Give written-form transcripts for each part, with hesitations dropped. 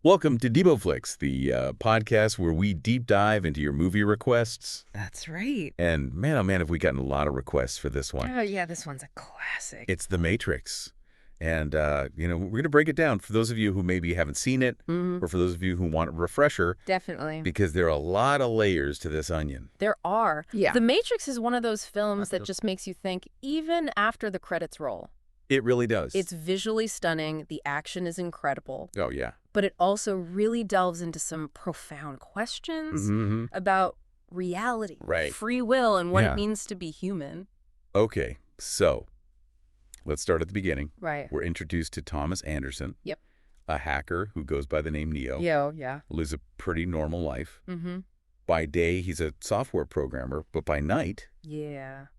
Welcome to Deebo Flix, the podcast where we deep dive into your movie requests. That's right. And man, oh man, have we gotten a lot of requests for this one. Oh, yeah, this one's a classic. It's The Matrix. And, we're going to break it down for those of you who maybe haven't seen it, or for those of you who want a refresher. Definitely. Because there are a lot of layers to this onion. There are. Yeah. The Matrix is one of those films that just makes you think even after the credits roll. It really does. It's visually stunning. The action is incredible. Oh, yeah. But it also really delves into some profound questions about reality, free will, and what it means to be human. Okay, so let's start at the beginning. Right. We're introduced to Thomas Anderson. Yep. A hacker who goes by the name Neo. Yeah. Lives a pretty normal life. Mm-hmm. By day, he's a software programmer, but by night,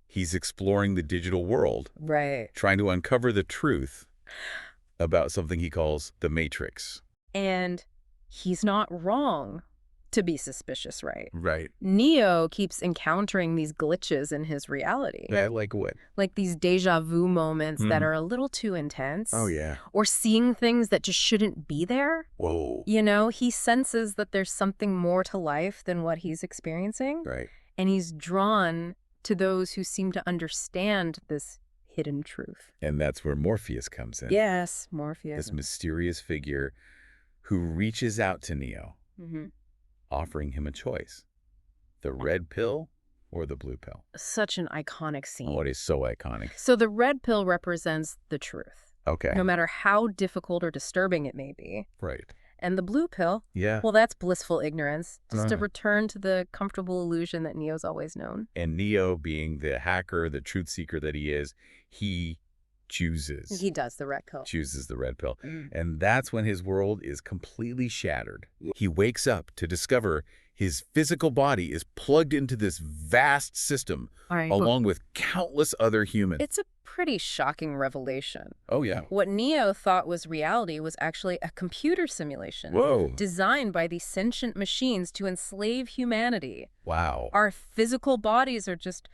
he's exploring the digital world. Right. Trying to uncover the truth about something he calls the Matrix. And he's not wrong to be suspicious, right? Right. Neo keeps encountering these glitches in his reality. Like what? Like these deja vu moments that are a little too intense. Oh, yeah. Or seeing things that just shouldn't be there. Whoa. You know, he senses that there's something more to life than what he's experiencing. Right. And he's drawn to those who seem to understand this hidden truth. And that's where Morpheus comes in. Yes, Morpheus. This mysterious figure who reaches out to Neo, offering him a choice. The red pill or the blue pill? Such an iconic scene. Oh, it is so iconic. So the red pill represents the truth. Okay. No matter how difficult or disturbing it may be. Right. And the blue pill, yeah, well, that's blissful ignorance. Just a return to the comfortable illusion that Neo's always known. And Neo, being the hacker, the truth seeker that he is, he chooses. He does the red pill. Chooses the red pill. And that's when his world is completely shattered. He wakes up to discover his physical body is plugged into this vast system, along with countless other humans. It's a pretty shocking revelation. Oh, yeah. What Neo thought was reality was actually a computer simulation. Whoa. Designed by these sentient machines to enslave humanity. Wow. Our physical bodies are just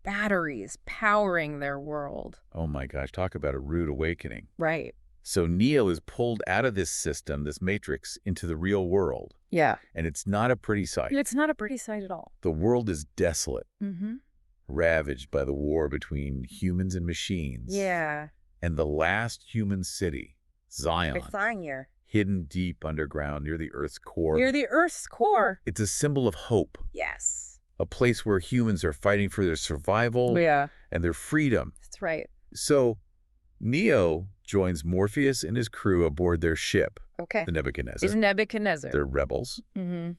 batteries powering their world. Oh, my gosh. Talk about a rude awakening. Right. So Neo is pulled out of this system, this matrix, into the real world. Yeah. And it's not a pretty sight. It's not a pretty sight at all. The world is desolate, ravaged by the war between humans and machines. Yeah. And the last human city, Zion, Zion. hidden deep underground near the Earth's core. Near the Earth's core. It's a symbol of hope. Yes. A place where humans are fighting for their survival and their freedom. That's right. So Neo joins Morpheus and his crew aboard their ship, the Nebuchadnezzar. It's Nebuchadnezzar. They're rebels,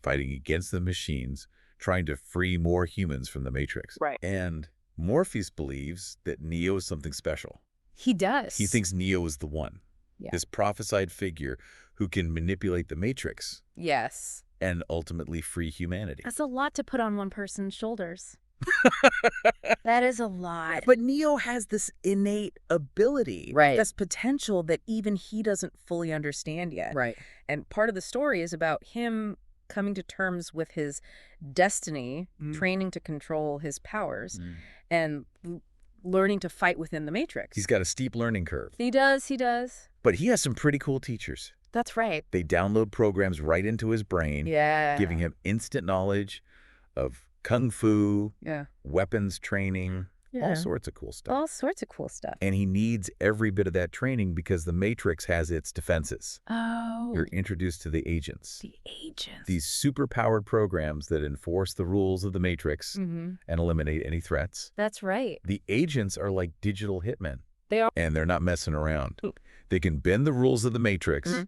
fighting against the machines, trying to free more humans from the Matrix. Right. And Morpheus believes that Neo is something special. He does. He thinks Neo is the one. Yeah. This prophesied figure who can manipulate the Matrix. Yes. And ultimately free humanity. That's a lot to put on one person's shoulders. That is a lot. But Neo has this innate ability, this potential that even he doesn't fully understand yet. Right. And part of the story is about him coming to terms with his destiny, training to control his powers, and learning to fight within the Matrix. He's got a steep learning curve. He does. But he has some pretty cool teachers. That's right. They download programs right into his brain, giving him instant knowledge of kung fu, weapons training, all sorts of cool stuff. All sorts of cool stuff. And he needs every bit of that training because the Matrix has its defenses. Oh. You're introduced to the agents. The agents. These super-powered programs that enforce the rules of the Matrix and eliminate any threats. That's right. The agents are like digital hitmen. They are. And they're not messing around. They can bend the rules of the Matrix,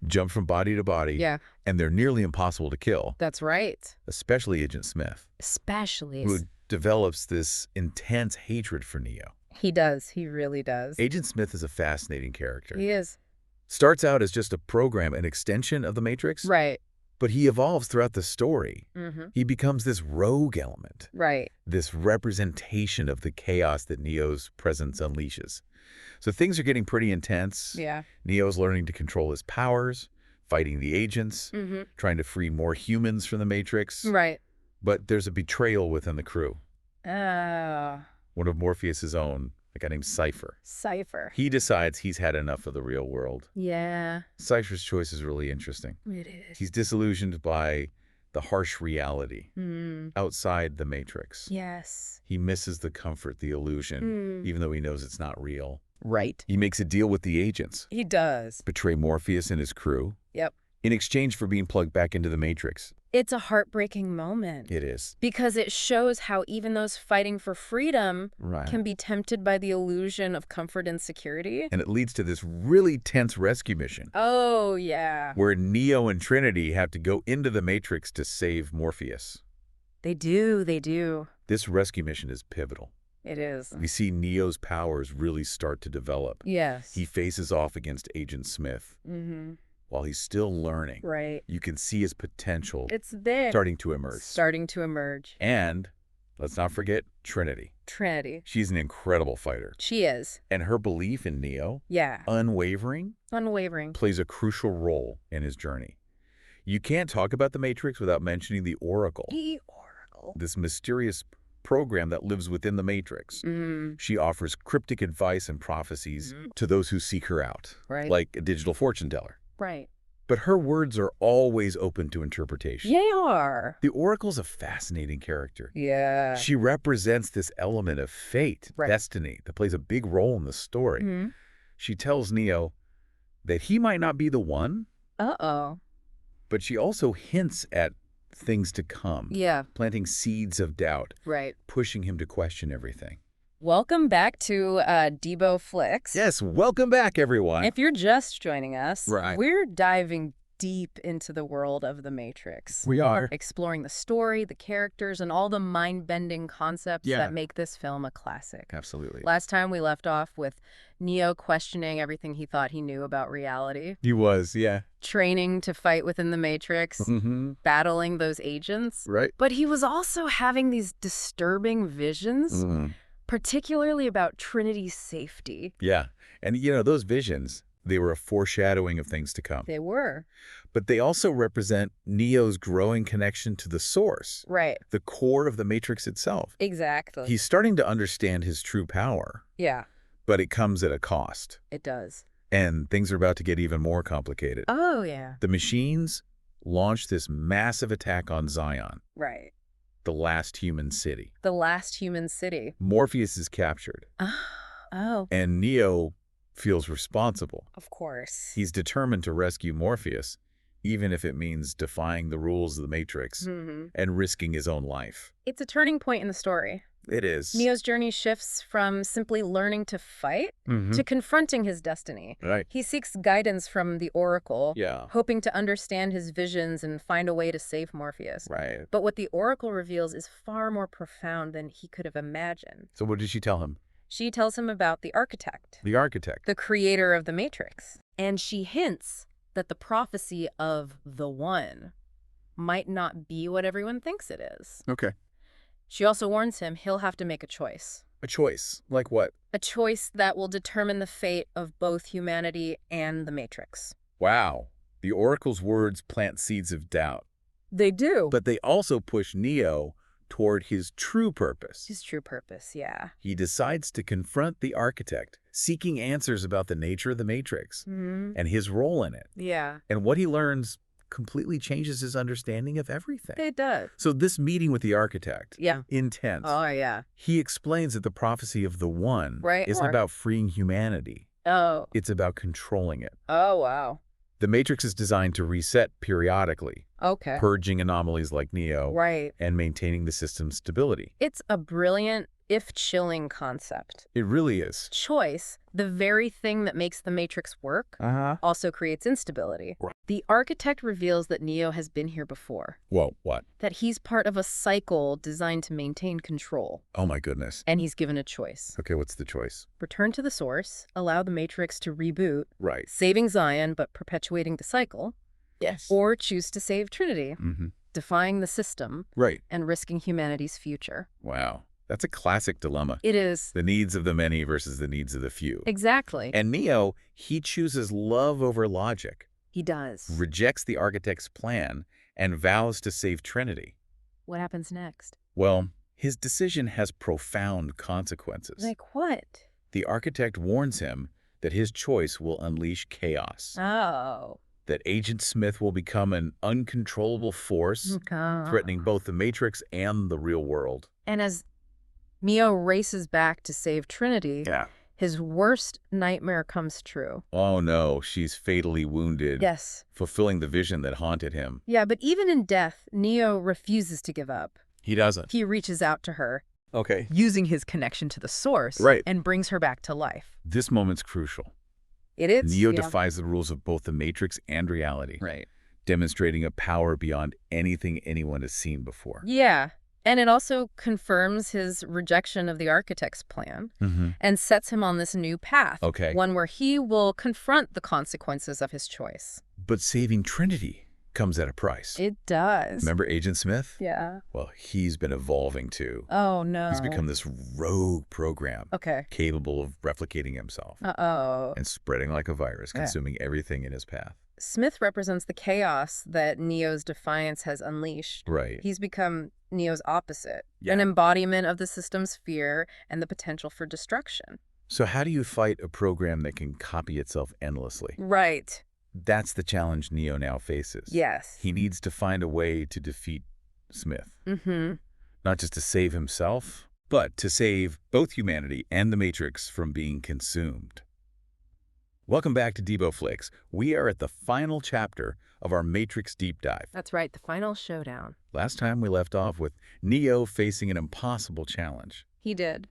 jump from body to body, and they're nearly impossible to kill. That's right. Especially Agent Smith. Especially. Who develops this intense hatred for Neo. He does. He really does. Agent Smith is a fascinating character. He is. Starts out as just a program, an extension of the Matrix. Right. But he evolves throughout the story. He becomes this rogue element. Right. This representation of the chaos that Neo's presence unleashes. So things are getting pretty intense. Yeah. Neo's learning to control his powers, fighting the agents, trying to free more humans from the Matrix. Right. But there's a betrayal within the crew. Oh. One of Morpheus's own, a guy named Cypher. Cypher. He decides he's had enough of the real world. Yeah. Cypher's choice is really interesting. It is. He's disillusioned by the harsh reality outside the Matrix. Yes. He misses the comfort, the illusion, even though he knows it's not real. Right. He makes a deal with the agents. He does. Betray Morpheus and his crew. Yep. In exchange for being plugged back into the Matrix. It's a heartbreaking moment. It is. Because it shows how even those fighting for freedom Right. can be tempted by the illusion of comfort and security. And it leads to this really tense rescue mission. Oh, yeah. Where Neo and Trinity have to go into the Matrix to save Morpheus. They do. This rescue mission is pivotal. It is. We see Neo's powers really start to develop. Yes. He faces off against Agent Smith. While he's still learning. Right. You can see his potential. It's there. Starting to emerge. And let's not forget Trinity. She's an incredible fighter. She is. And her belief in Neo, yeah, unwavering, plays a crucial role in his journey. You can't talk about the Matrix without mentioning the Oracle. This mysterious program that lives within the Matrix. She offers cryptic advice and prophecies to those who seek her out. Right. Like a digital fortune teller. Right. But her words are always open to interpretation. They are. The Oracle's a fascinating character. Yeah. She represents this element of fate, destiny, that plays a big role in the story. She tells Neo that he might not be the one. But she also hints at things to come. Yeah. Planting seeds of doubt. Right. Pushing him to question everything. Welcome back to Deebo Flix. Yes, welcome back, everyone. If you're just joining us, right. We're diving deep into the world of the Matrix. We are. Exploring the story, the characters, and all the mind-bending concepts that make this film a classic. Absolutely. Last time we left off with Neo questioning everything he thought he knew about reality. He was, yeah. Training to fight within the Matrix, battling those agents. Right. But he was also having these disturbing visions, particularly about Trinity's safety. Yeah. And, you know, those visions, they were a foreshadowing of things to come. They were. But they also represent Neo's growing connection to the source. Right. The core of the Matrix itself. Exactly. He's starting to understand his true power. Yeah. But it comes at a cost. It does. And things are about to get even more complicated. Oh, yeah. The machines launched this massive attack on Zion. Right. The last human city. The last human city. Morpheus is captured. Oh. And Neo feels responsible. Of course. He's determined to rescue Morpheus, even if it means defying the rules of the Matrix and risking his own life. It's a turning point in the story. It is. Neo's journey shifts from simply learning to fight to confronting his destiny. Right. He seeks guidance from the Oracle, hoping to understand his visions and find a way to save Morpheus. Right. But what the Oracle reveals is far more profound than he could have imagined. So what did she tell him? She tells him about the architect. The architect. The creator of the Matrix. And she hints that the prophecy of the One might not be what everyone thinks it is. Okay. She also warns him he'll have to make a choice. A choice? Like what? A choice that will determine the fate of both humanity and the Matrix. Wow. The Oracle's words plant seeds of doubt. They do. But they also push Neo toward his true purpose. His true purpose, yeah. He decides to confront the architect, seeking answers about the nature of the Matrix and his role in it. Yeah. And what he learns completely changes his understanding of everything. It does. So this meeting with the architect, intense. Oh, yeah. He explains that the prophecy of the One isn't about freeing humanity. Oh. It's about controlling it. Oh, wow. The Matrix is designed to reset periodically, okay, purging anomalies like Neo, and maintaining the system's stability. It's a brilliant, if chilling, concept. It really is. Choice, the very thing that makes the Matrix work, also creates instability. Right. The architect reveals that Neo has been here before. Whoa, what? That he's part of a cycle designed to maintain control. Oh my goodness. And he's given a choice. Okay, what's the choice? Return to the source, allow the Matrix to reboot, right, saving Zion but perpetuating the cycle. Yes. Or choose to save Trinity, defying the system, right, and risking humanity's future. Wow. That's a classic dilemma. It is. The needs of the many versus the needs of the few. Exactly. And Neo, he chooses love over logic. He does. Rejects the architect's plan and vows to save Trinity. What happens next? Well, his decision has profound consequences. Like what? The architect warns him that his choice will unleash chaos. Oh. That Agent Smith will become an uncontrollable force, threatening both the Matrix and the real world. And as Neo races back to save Trinity, his worst nightmare comes true. Oh no, she's fatally wounded. Yes. Fulfilling the vision that haunted him. Yeah, but even in death, Neo refuses to give up. He doesn't. He reaches out to her. Okay. Using his connection to the source. Right. And brings her back to life. This moment's crucial. It is. Neo defies the rules of both the Matrix and reality. Right. Demonstrating a power beyond anything anyone has seen before. Yeah. And it also confirms his rejection of the architect's plan and sets him on this new path. Okay. One where he will confront the consequences of his choice. But saving Trinity comes at a price. It does. Remember Agent Smith? Yeah. Well, he's been evolving too. Oh, no. He's become this rogue program. Okay. Capable of replicating himself. Uh-oh. And spreading like a virus, consuming everything in his path. Smith represents the chaos that Neo's defiance has unleashed. Right. He's become Neo's opposite, an embodiment of the system's fear and the potential for destruction. So how do you fight a program that can copy itself endlessly? Right. That's the challenge Neo now faces. Yes. He needs to find a way to defeat Smith. Mm-hmm. Not just to save himself, but to save both humanity and the Matrix from being consumed. Welcome back to Deebo Flix. We are at the final chapter of our Matrix deep dive. That's right, the final showdown. Last time we left off with Neo facing an impossible challenge. He did.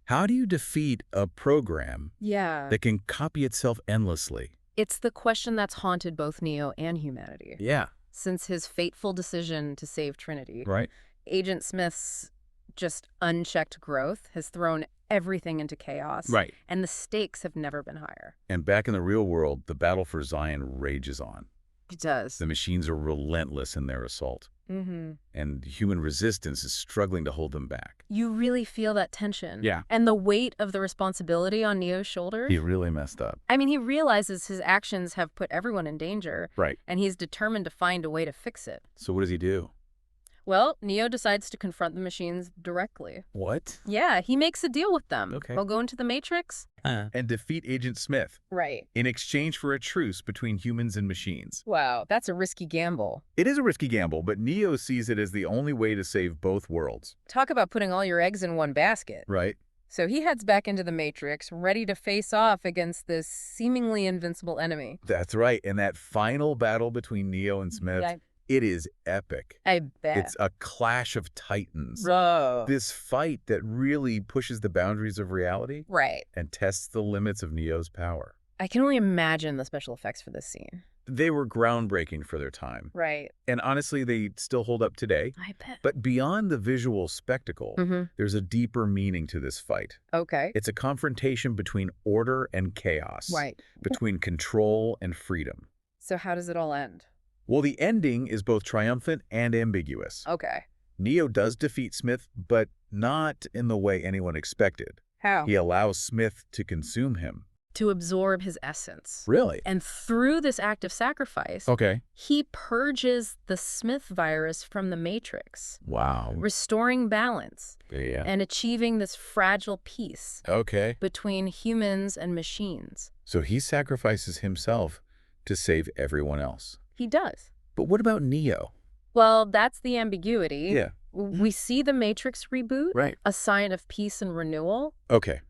How do you defeat a program that can copy itself endlessly? It's the question that's haunted both Neo and humanity. Yeah. Since his fateful decision to save Trinity. Right. Agent Smith's just unchecked growth has thrown everything into chaos. Right. And the stakes have never been higher. And back in the real world, the battle for Zion rages on. It does. The machines are relentless in their assault. Mm-hmm. And human resistance is struggling to hold them back. You really feel that tension. Yeah. And the weight of the responsibility on Neo's shoulders. He really messed up. I mean, he realizes his actions have put everyone in danger. Right. And he's determined to find a way to fix it. So what does he do? Well, Neo decides to confront the machines directly. What? Yeah, he makes a deal with them. Okay. He'll go into the Matrix. And defeat Agent Smith. Right. In exchange for a truce between humans and machines. Wow, that's a risky gamble. It is a risky gamble, but Neo sees it as the only way to save both worlds. Talk about putting all your eggs in one basket. Right. So he heads back into the Matrix, ready to face off against this seemingly invincible enemy. That's right. And that final battle between Neo and Smith, it is epic. I bet. It's a clash of titans. Bro. This fight that really pushes the boundaries of reality. Right. And tests the limits of Neo's power. I can only imagine the special effects for this scene. They were groundbreaking for their time. Right. And honestly, they still hold up today. I bet. But beyond the visual spectacle, there's a deeper meaning to this fight. Okay. It's a confrontation between order and chaos. Right. Between control and freedom. So how does it all end? Well, the ending is both triumphant and ambiguous. Okay. Neo does defeat Smith, but not in the way anyone expected. How? He allows Smith to consume him. To absorb his essence. Really? And through this act of sacrifice, he purges the Smith virus from the Matrix. Wow. Restoring balance. Yeah. And achieving this fragile peace. Between humans and machines. So he sacrifices himself to save everyone else. He does. But what about Neo? Well, that's the ambiguity. Yeah. We see the Matrix reboot. Right. A sign of peace and renewal. Okay.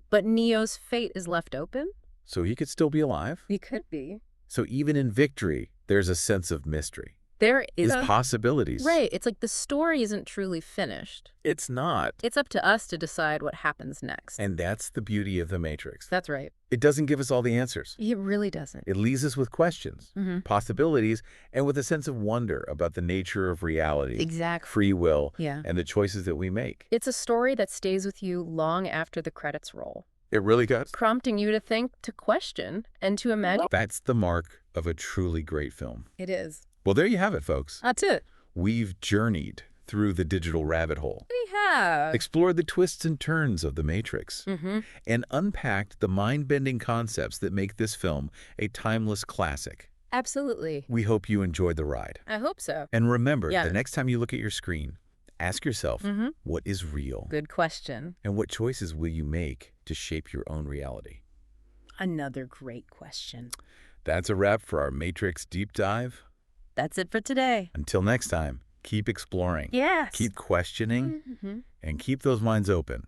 But Neo's fate is left open. So he could still be alive? He could be. So even in victory, there's a sense of mystery. There is possibilities. Right. It's like the story isn't truly finished. It's not. It's up to us to decide what happens next. And that's the beauty of the Matrix. That's right. It doesn't give us all the answers. It really doesn't. It leaves us with questions, possibilities, and with a sense of wonder about the nature of reality. Exactly. Free will, Yeah. and the choices that we make. It's a story that stays with you long after the credits roll. It really does. Prompting you to think, to question, and to imagine. That's the mark of a truly great film. It is. Well, there you have it, folks. That's it. We've journeyed through the digital rabbit hole. We have. Explored the twists and turns of the Matrix. And unpacked the mind-bending concepts that make this film a timeless classic. Absolutely. We hope you enjoyed the ride. I hope so. And remember, the next time you look at your screen, ask yourself, what is real? Good question. And what choices will you make to shape your own reality? Another great question. That's a wrap for our Matrix deep dive. That's it for today. Until next time, keep exploring. Yes. Keep questioning. And keep those minds open.